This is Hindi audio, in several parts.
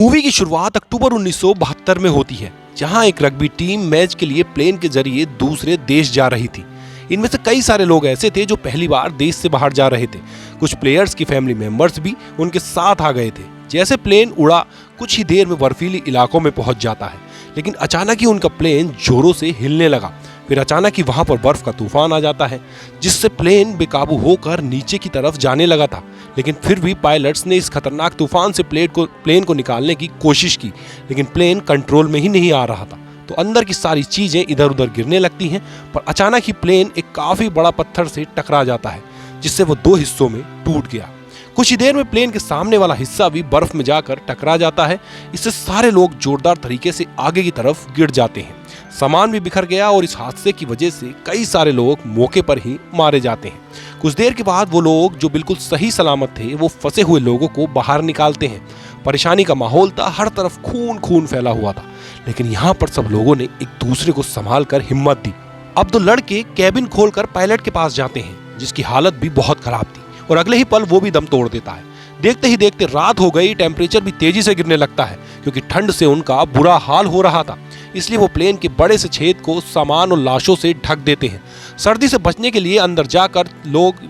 मूवी की शुरुआत अक्टूबर 1972 में होती है, जहां एक रग्बी टीम मैच के लिए प्लेन के जरिए दूसरे देश जा रही थी। इनमें से कई सारे लोग ऐसे थे जो पहली बार देश से बाहर जा रहे थे। कुछ प्लेयर्स की फैमिली मेंबर्स भी उनके साथ आ गए थे। जैसे प्लेन उड़ा, कुछ ही देर में बर्फीली इलाकों में पहुंच जाता है, लेकिन अचानक ही उनका प्लेन जोरों से हिलने लगा। फिर अचानक ही वहां पर बर्फ का तूफान आ जाता है, जिससे प्लेन बेकाबू होकर नीचे की तरफ जाने लगा था। लेकिन फिर भी पायलट्स ने इस खतरनाक तूफान से प्लेन को निकालने की कोशिश की, लेकिन प्लेन कंट्रोल में ही नहीं आ रहा था। तो अंदर की सारी चीजें इधर उधर गिरने लगती हैं, पर अचानक ही प्लेन एक काफी बड़ा पत्थर से टकरा जाता है, जिससे वो दो हिस्सों में टूट गया। कुछ ही देर में प्लेन के सामने वाला हिस्सा भी बर्फ में जाकर टकरा जाता है। इससे सारे लोग जोरदार तरीके से आगे की तरफ गिर जाते हैं। सामान भी बिखर गया और इस हादसे की वजह से कई सारे लोग मौके पर ही मारे जाते हैं। कुछ देर के बाद वो लोग जो बिल्कुल सही सलामत थे, वो फंसे हुए लोगों को बाहर निकालते हैं। परेशानी का माहौल था, हर तरफ खून खून फैला हुआ था, लेकिन यहाँ पर सब लोगों ने एक दूसरे को संभाल कर हिम्मत दी। अब दो लड़के कैबिन खोलकर पायलट के पास जाते हैं, जिसकी हालत भी बहुत खराब थी, और अगले ही पल वो भी दम तोड़ देता है। देखते ही देखते रात हो गई। टेम्परेचर भी तेजी से गिरने लगता है, क्योंकि ठंड से उनका बुरा हाल हो रहा था। इसलिए वो प्लेन के बड़े से छेद को सामान और लाशों से ढक देते हैं। सर्दी से बचने के लिए अंदर जाकर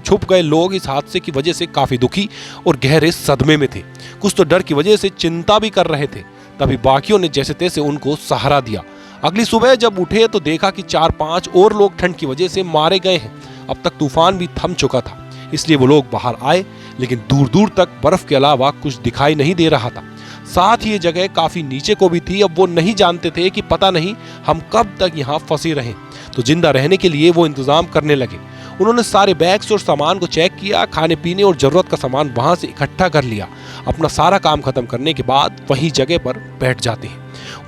छुप गए लोग इस हादसे की वजह से काफी दुखी और गहरे सदमे में थे। कुछ तो डर की वजह से चिंता भी कर रहे थे। तभी बाकियों ने जैसे तैसे उनको सहारा दिया। अगली सुबह जब उठे तो देखा कि 4-5 और लोग ठंड की वजह से मारे गए हैं। अब तक तूफान भी थम चुका था, इसलिए वो लोग बाहर आए, लेकिन दूर दूर तक बर्फ के अलावा कुछ दिखाई नहीं दे रहा था। साथ ही ये जगह काफी नीचे को भी थी। अब वो नहीं जानते थे कि पता नहीं हम कब तक यहाँ फंसे रहें। तो जिंदा रहने के लिए वो इंतजाम करने लगे। उन्होंने सारे बैग्स और सामान को चेक किया, खाने पीने और जरूरत का सामान वहां से इकट्ठा कर लिया। अपना सारा काम खत्म करने के बाद वहीं जगह पर बैठ जाते हैं।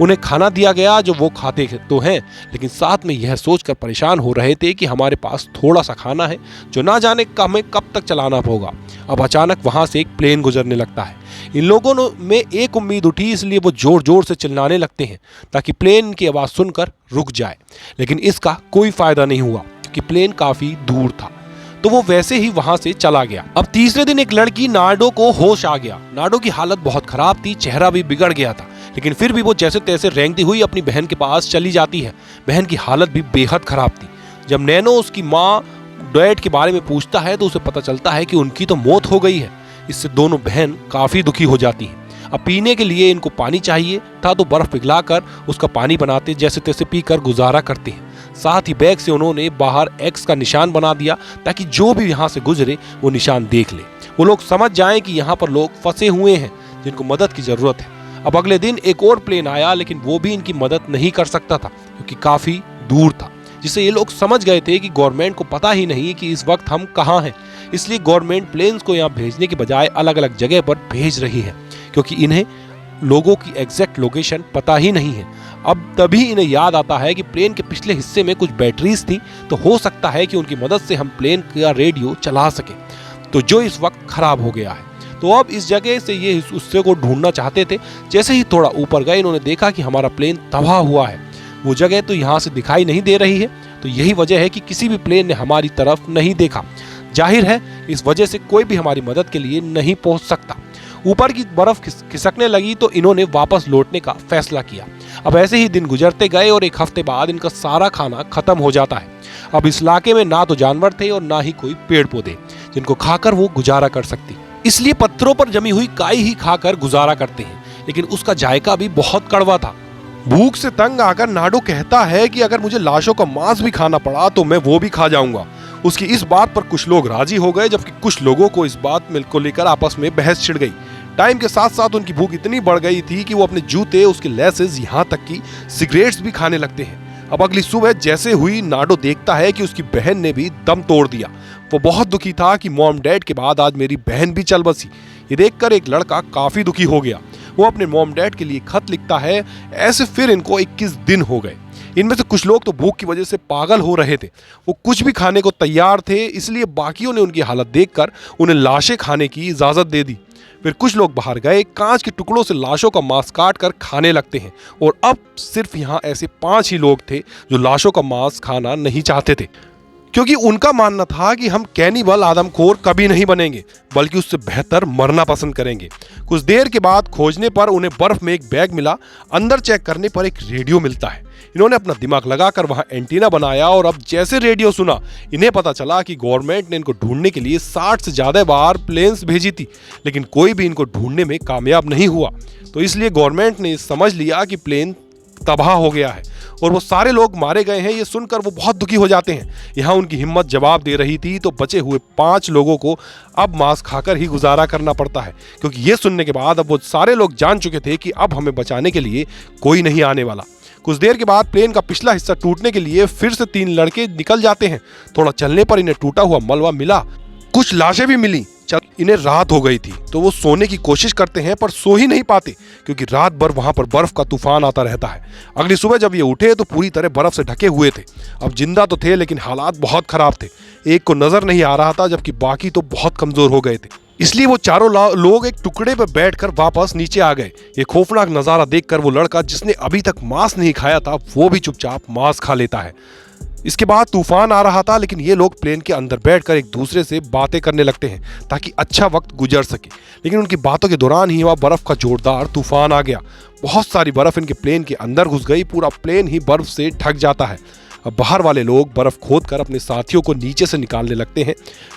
उन्हें खाना दिया गया, जो वो खाते तो हैं, लेकिन साथ में यह सोचकर परेशान हो रहे थे कि हमारे पास थोड़ा सा खाना है, जो ना जाने हमें कब तक चलाना होगा। अब अचानक वहां से एक प्लेन गुजरने लगता है। इन लोगों में एक उम्मीद उठी, इसलिए वो जोर जोर से चिल्लाने लगते हैं ताकि प्लेन की आवाज सुनकर रुक जाए। लेकिन इसका कोई फायदा नहीं हुआ, क्योंकि प्लेन काफी दूर था। तो वो वैसे ही वहां से चला गया। अब तीसरे दिन एक लड़की नाडो को होश आ गया। नाडो की हालत बहुत खराब थी, चेहरा भी बिगड़ गया था, लेकिन फिर भी वो जैसे तैसे रेंगती हुई अपनी बहन के पास चली जाती है। बहन की हालत भी बेहद खराब थी। जब नैनो उसकी माँ डैड के बारे में पूछता है तो उसे पता चलता है कि उनकी तो मौत हो गई है। इससे दोनों बहन काफी दुखी हो जाती हैं। अब पीने के लिए इनको पानी चाहिए था, तो बर्फ पिघलाकर उसका पानी बनाते, जैसे तैसे पीकर गुजारा करते हैं। साथ ही बैग से उन्होंने बाहर एक्स का निशान बना दिया, ताकि जो भी यहाँ से गुजरे वो निशान देख ले, वो लोग समझ जाएं कि यहाँ पर लोग फंसे हुए हैं जिनको मदद की जरूरत है। अब अगले दिन एक और प्लेन आया, लेकिन वो भी इनकी मदद नहीं कर सकता था, क्योंकि काफी दूर था, जिससे ये लोग समझ गए थे कि गवर्नमेंट को पता ही नहीं कि इस वक्त हम कहाँ हैं। इसलिए गवर्नमेंट प्लेन्स को यहाँ भेजने के बजाय अलग अलग जगह पर भेज रही है, क्योंकि इन्हें लोगों की एग्जैक्ट लोकेशन पता ही नहीं है। अब तभी इन्हें याद आता है कि प्लेन के पिछले हिस्से में कुछ बैटरीज थी, तो हो सकता है कि उनकी मदद से हम प्लेन का रेडियो चला सकें, तो जो इस वक्त खराब हो गया है। तो अब इस जगह से ये उस हिस्से को ढूंढना चाहते थे। जैसे ही थोड़ा ऊपर गए, इन्होंने देखा कि हमारा प्लेन तबाह हुआ है। वो जगह तो यहाँ से दिखाई नहीं दे रही है, तो यही वजह है कि किसी भी प्लेन ने हमारी तरफ नहीं देखा। जाहिर है इस वजह से कोई भी हमारी मदद के लिए नहीं पहुंच सकता। ऊपर की बर्फ खिसकने लगी, तो इन्होंने वापस लौटने का फैसला किया। अब ऐसे ही दिन गुजरते गए और एक हफ्ते बाद इनका सारा खाना खत्म हो जाता है। अब इस इलाके में ना तो जानवर थे और ना ही कोई पेड़ पौधे जिनको खाकर वो गुजारा कर सकती, इसलिए पत्थरों पर जमी हुई काई ही खाकर गुजारा करते हैं। लेकिन उसका जायका भी बहुत कड़वा था। भूख से तंग आकर नाडो कहता है कि अगर मुझे लाशों का मांस भी खाना पड़ा तो मैं वो भी खा जाऊंगा। उसकी इस बात पर कुछ लोग राजी हो गए, जबकि कुछ लोगों को इस बात को लेकर आपस में बहस छिड़ गई। टाइम के साथ साथ उनकी भूख इतनी बढ़ गई थी कि वो अपने जूते, उसके लेसेस, यहाँ तक कि सिगरेट्स भी खाने लगते हैं। अब अगली सुबह जैसे हुई, नाडो देखता है कि उसकी बहन ने भी दम तोड़ दिया। वो बहुत दुखी था कि मॉम डैड के बाद आज मेरी बहन भी चल बसी। ये देखकर एक लड़का काफी दुखी हो गया। वो अपने मॉम डैड के लिए खत लिखता है। ऐसे फिर इनको 21 दिन हो गए। इनमें से कुछ लोग तो भूख की वजह से पागल हो रहे थे, वो कुछ भी खाने को तैयार थे, इसलिए बाकियों ने उनकी हालत देखकर उन्हें लाशें खाने की इजाजत दे दी। फिर कुछ लोग बाहर गए, कांच के टुकड़ों से लाशों का मांस काट कर खाने लगते हैं। और अब सिर्फ यहाँ ऐसे 5 ही लोग थे जो लाशों का मांस खाना नहीं चाहते थे। क्योंकि उनका मानना था कि हम कैनिबल आदमखोर कभी नहीं बनेंगे, बल्कि उससे बेहतर मरना पसंद करेंगे। कुछ देर के बाद खोजने पर उन्हें बर्फ में एक बैग मिला। अंदर चेक करने पर एक रेडियो मिलता है। इन्होंने अपना दिमाग लगाकर वहां एंटीना बनाया और अब जैसे रेडियो सुना, इन्हें पता चला कि गवर्नमेंट ने इनको ढूंढने के लिए 60 से ज्यादा बार प्लेन्स भेजी थी, लेकिन कोई भी इनको ढूंढने में कामयाब नहीं हुआ। तो इसलिए गवर्नमेंट ने समझ लिया कि प्लेन तबाह हो गया है और वो सारे लोग मारे गए हैं। ये सुनकर वो बहुत दुखी हो जाते हैं। यहाँ उनकी हिम्मत जवाब दे रही थी, तो बचे हुए 5 लोगों को अब मांस खाकर ही गुजारा करना पड़ता है, क्योंकि ये सुनने के बाद अब वो सारे लोग जान चुके थे कि अब हमें बचाने के लिए कोई नहीं आने वाला। कुछ देर के बाद प्लेन का पिछला हिस्सा टूटने के लिए फिर से 3 लड़के निकल जाते हैं। थोड़ा चलने पर इन्हें टूटा हुआ मलबा मिला, कुछ लाशें भी मिली। इन्हें रात हो गई थी, तो वो सोने की कोशिश करते हैं पर सो ही नहीं पाते, क्योंकि रात भर वहां पर बर्फ का तूफान आता रहता है। अगली सुबह जब ये उठे तो पूरी तरह बर्फ से ढके हुए थे। अब जिंदा तो थे, लेकिन हालात बहुत खराब थे। एक को नजर नहीं आ रहा था, जबकि बाकी तो बहुत कमजोर हो गए थे। इसलिए वो चारों लोग एक टुकड़े पर बैठकर वापस नीचे आ गए। ये खौफनाक नजारा देखकर वो लड़का जिसने अभी तक मांस नहीं खाया था, वो भी चुपचाप मांस खा लेता है। इसके बाद तूफान आ रहा था, लेकिन ये लोग प्लेन के अंदर बैठकर एक दूसरे से बातें करने लगते हैं ताकि अच्छा वक्त गुजर सके। लेकिन उनकी बातों के दौरान ही वह बर्फ का जोरदार तूफान आ गया। बहुत सारी बर्फ इनके प्लेन के अंदर घुस गई। पूरा प्लेन ही बर्फ से ढक जाता है। अब बाहर वाले लोग बर्फ खोदकर अपने साथियों को नीचे से निकालने लगते हैं।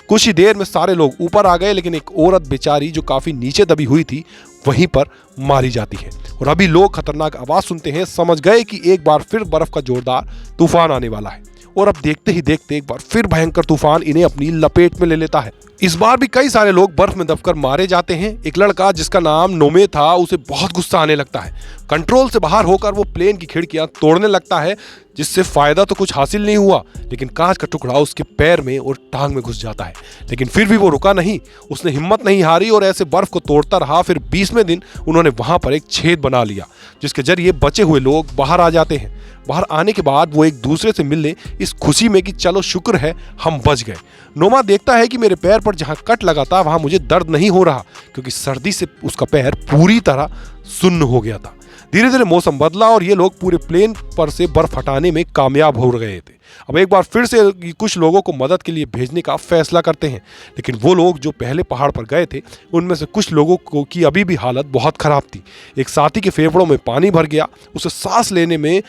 कुछ ही देर में सारे लोग ऊपर आ गए, लेकिन एक औरत बेचारी जो काफी नीचे दबी हुई थी, वहीं पर मारी जाती है। और अभी लोग खतरनाक आवाज सुनते हैं, समझ गए कि एक बार फिर बर्फ का जोरदार तूफान आने वाला है। और अब देखते ही देखते एक बार फिर भयंकर तूफान इन्हें अपनी लपेट में ले लेता है। इस बार भी कई सारे लोग बर्फ में दबकर मारे जाते हैं। एक लड़का जिसका नाम नोमे था, उसे बहुत गुस्सा आने लगता है। कंट्रोल से बाहर होकर वो प्लेन की खिड़कियां तोड़ने लगता है, जिससे फायदा तो कुछ हासिल नहीं हुआ, लेकिन कांच का टुकड़ा उसके पैर में और टांग में घुस जाता है। लेकिन फिर भी वो रुका नहीं, उसने हिम्मत नहीं हारी और ऐसे बर्फ को तोड़ता रहा। फिर 20वें दिन उन्होंने वहां पर एक छेद बना लिया, जिसके जरिए बचे हुए लोग बाहर आ जाते हैं। बाहर आने के बाद वो एक दूसरे से मिलने इस खुशी में कि चलो शुक्र है हम बच गए। नोमा देखता है कि मेरे पैर पर जहां कट लगा था वहां मुझे दर्द नहीं हो रहा, क्योंकि सर्दी से उसका पैर पूरी तरह सुन्न हो गया था। धीरे धीरे मौसम बदला और ये लोग पूरे प्लेन पर से बर्फ हटाने में कामयाब हो गए थे। अब एक बार फिर से कुछ लोगों को मदद के लिए भेजने का फैसला करते हैं, लेकिन वो लोग जो पहले पहाड़ पर गए थे, उनमें से कुछ लोगों को की अभी भी हालत बहुत खराब थी। एक साथी के फेफड़ों में पानी भर गया, उसे सांस लेने में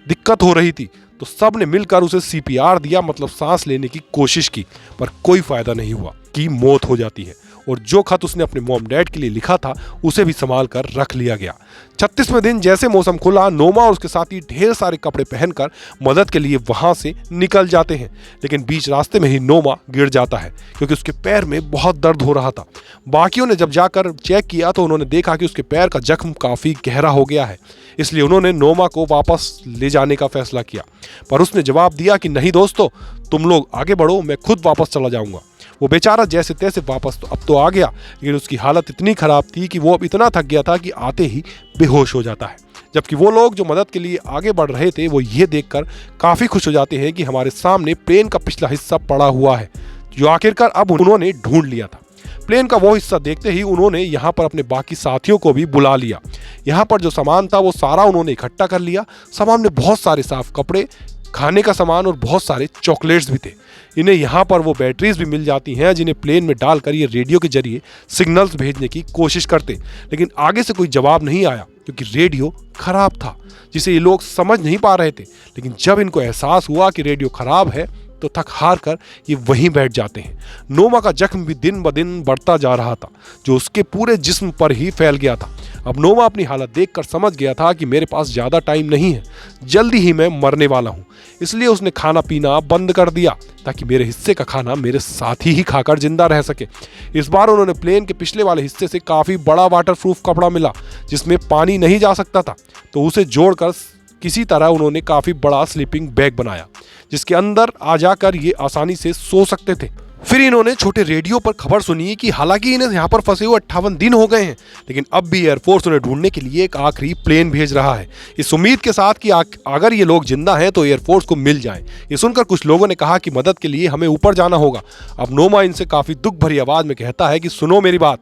दिक्कत हो रही थी, तो सब ने मिलकर उसे CPR दिया, मतलब सांस लेने की कोशिश की, पर कोई फायदा नहीं हुआ, कि मौत हो जाती है। और जो खत उसने अपने मॉम डैड के लिए लिखा था, उसे भी संभाल कर रख लिया गया। 36वें दिन जैसे मौसम खुला, नोमा और उसके साथी ढेर सारे कपड़े पहनकर मदद के लिए वहां से निकल जाते हैं। लेकिन बीच रास्ते में ही नोमा गिर जाता है, क्योंकि उसके पैर में बहुत दर्द हो रहा था। बाकियों ने जब जाकर चेक किया तो उन्होंने देखा कि उसके पैर का जख्म काफी गहरा हो गया है। इसलिए उन्होंने नोमा को वापस ले जाने का फैसला किया, पर उसने जवाब दिया कि नहीं दोस्तों, तुम लोग आगे बढ़ो, मैं खुद वापस चला जाऊंगा। वो बेचारा जैसे तैसे वापस अब तो आ गया, लेकिन उसकी हालत इतनी खराब थी कि वो अब इतना थक गया था कि आते ही बेहोश हो जाता है। जबकि वो लोग जो मदद के लिए आगे बढ़ रहे थे, वो ये देखकर काफी खुश हो जाते हैं कि हमारे सामने प्लेन का पिछला हिस्सा पड़ा हुआ है, जो आखिरकार अब उन्होंने ढूंढ लिया था। प्लेन का वो हिस्सा देखते ही उन्होंने यहाँ पर अपने बाकी साथियों को भी बुला लिया। यहाँ पर जो सामान था वो सारा उन्होंने इकट्ठा कर लिया। सामान में बहुत सारे साफ कपड़े, खाने का सामान और बहुत सारे चॉकलेट्स भी थे। इन्हें यहाँ पर वो बैटरीज भी मिल जाती हैं, जिन्हें प्लेन में डालकर ये रेडियो के जरिए सिग्नल्स भेजने की कोशिश करते। लेकिन आगे से कोई जवाब नहीं आया, क्योंकि रेडियो खराब था, जिसे ये लोग समझ नहीं पा रहे थे। लेकिन जब इनको एहसास हुआ कि रेडियो खराब है, तो थक हार कर ये वहीं बैठ जाते हैं। नोमा का जख्म भी दिन ब दिन बढ़ता जा रहा था, जो उसके पूरे जिस्म पर ही फैल गया था। अब नोमा अपनी हालत देखकर समझ गया था कि मेरे पास ज़्यादा टाइम नहीं है, जल्दी ही मैं मरने वाला हूँ। इसलिए उसने खाना पीना बंद कर दिया, ताकि मेरे हिस्से का खाना मेरे साथी ही खाकर जिंदा रह सके। इस बार उन्होंने प्लेन के पिछले वाले हिस्से से काफ़ी बड़ा वाटरप्रूफ कपड़ा मिला, जिसमें पानी नहीं जा सकता था, तो उसे जोड़कर किसी तरह उन्होंने काफ़ी बड़ा स्लीपिंग बैग बनाया, जिसके अंदर आ जाकर ये आसानी से सो सकते थे। फिर इन्होंने छोटे रेडियो पर खबर सुनी कि हालांकि इन्हें यहाँ पर फंसे हुए 58 दिन हो गए हैं, लेकिन अब भी एयरफोर्स उन्हें ढूंढने के लिए एक आखिरी प्लेन भेज रहा है, इस उम्मीद के साथ कि अगर ये लोग जिंदा हैं तो एयरफोर्स को मिल जाएं। ये सुनकर कुछ लोगों ने कहा कि मदद के लिए हमें ऊपर जाना होगा। अब नोमा इनसे काफ़ी दुख भरी आवाज़ में कहता है कि सुनो मेरी बात,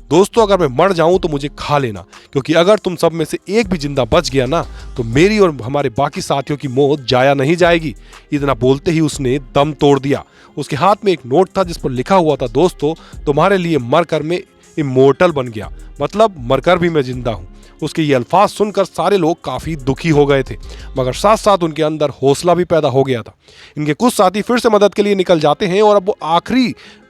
दोस्तों अगर मैं मर जाऊं तो मुझे खा लेना, क्योंकि अगर तुम सब में से एक भी जिंदा बच गया ना तो मेरी और हमारे बाकी साथियों की मौत जाया नहीं जाएगी। इतना बोलते ही उसने दम तोड़ दिया। उसके हाथ में एक नोट था जिस पर लिखा हुआ था, दोस्तों तुम्हारे लिए मरकर मैं इमोर्टल बन गया, मतलब मरकर भी मैं जिंदा हूं। उसके ये अल्फाज सुनकर सारे लोग काफ़ी दुखी हो गए थे, मगर साथ साथ उनके अंदर हौसला भी पैदा हो गया था। इनके कुछ साथी फिर से मदद के लिए निकल जाते हैं और अब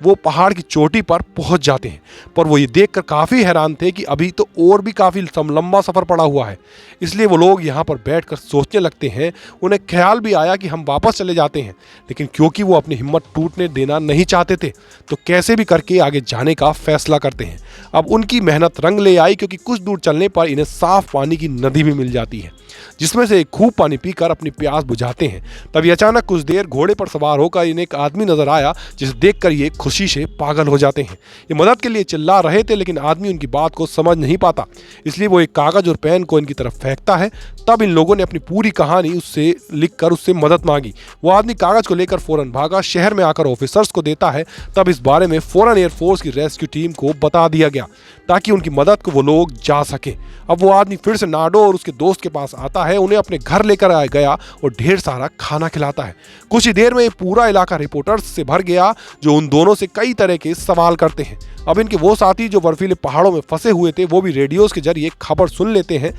वो पहाड़ की चोटी पर पहुंच जाते हैं। पर वो ये देखकर काफ़ी हैरान थे कि अभी तो और भी काफ़ी लंबा सफ़र पड़ा हुआ है। इसलिए वो लोग यहाँ पर बैठकर सोचने लगते हैं। उन्हें ख्याल भी आया कि हम वापस चले जाते हैं, लेकिन क्योंकि वो अपनी हिम्मत टूटने देना नहीं चाहते थे तो कैसे भी करके आगे जाने का फैसला करते हैं। अब उनकी मेहनत रंग ले आई, क्योंकि कुछ दूर चलने पर इन्हें साफ पानी की नदी भी मिल जाती है, जिसमें से खूब पानी पीकर अपनी प्यास बुझाते हैं। तभी अचानक कुछ देर घोड़े पर सवार होकर इन्हें एक आदमी नजर आया, जिसे देखकर ये खुशी से पागल हो जाते हैं। ये मदद के लिए चिल्ला रहे थे, लेकिन आदमी उनकी बात को समझ नहीं पाता, इसलिए वो एक कागज और पेन को इनकी तरफ फेंकता है। तब इन लोगों ने अपनी पूरी कहानी उससे लिखकर उससे मदद मांगी। वो आदमी कागज को लेकर फौरन भागा, शहर में आकर ऑफिसर्स को देता है। तब इस बारे में फौरन एयरफोर्स की रेस्क्यू टीम को बता दिया गया ताकि उनकी मदद को वो लोग जा सके। अब वो आदमी फिर से नाडो और उसके दोस्त के पास आता है, उन्हें अपने घर लेकर आ गया और ढेर सारा खाना खिलाता है। कुछ ही देर में ये पूरा इलाका रिपोर्टर्स से भर गया जो उन दोनों से कई तरह के सवाल करते हैं। अब इनके वो साथी जो बर्फीले पहाड़ों में फंसे हुए थे वो भी रेडियोस के जरिए खबर सुन लेते हैं।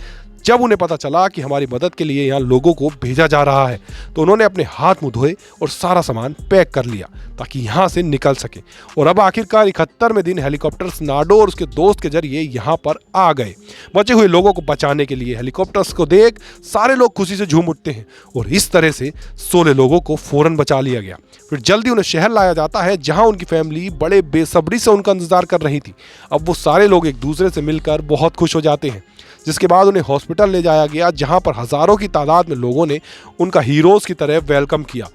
जब उन्हें पता चला कि हमारी मदद के लिए यहाँ लोगों को भेजा जा रहा है तो उन्होंने अपने हाथ मुंह धोए और सारा सामान पैक कर लिया ताकि यहाँ से निकल सके। और अब आखिरकार 71वें दिन हेलीकॉप्टर्स नाडो और उसके दोस्त के जरिए यहाँ पर आ गए। बचे हुए लोगों को बचाने के लिए हेलीकॉप्टर्स को देख सारे लोग खुशी से झूम उठते हैं और इस तरह से 16 लोगों को फौरन बचा लिया गया। फिर जल्दी उन्हें शहर लाया जाता है जहाँ उनकी फैमिली बड़े बेसब्री से उनका इंतजार कर रही थी। अब वो सारे लोग एक दूसरे से मिलकर बहुत खुश हो जाते हैं, जिसके बाद उन्हें हॉस्पिटल ले जाया गया जहां पर हजारों की तादाद में लोगों ने उनका हीरोज़ की तरह वेलकम किया।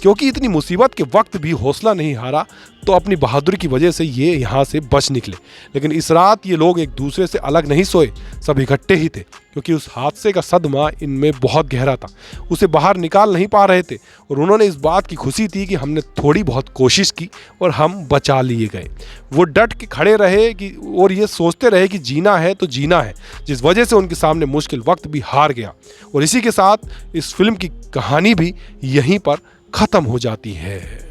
क्योंकि इतनी मुसीबत के वक्त भी हौसला नहीं हारा तो अपनी बहादुरी की वजह से ये यहाँ से बच निकले। लेकिन इस रात ये लोग एक दूसरे से अलग नहीं सोए, सब इकट्ठे ही थे, क्योंकि उस हादसे का सदमा इनमें बहुत गहरा था। उसे बाहर निकाल नहीं पा रहे थे और उन्होंने इस बात की खुशी थी कि हमने थोड़ी बहुत कोशिश की और हम बचा लिए गए। वो डट के खड़े रहे और ये सोचते रहे कि जीना है तो जीना है, जिस वजह से उनके सामने मुश्किल वक्त भी हार गया। और इसी के साथ इस फिल्म की कहानी भी यहीं पर ख़त्म हो जाती है।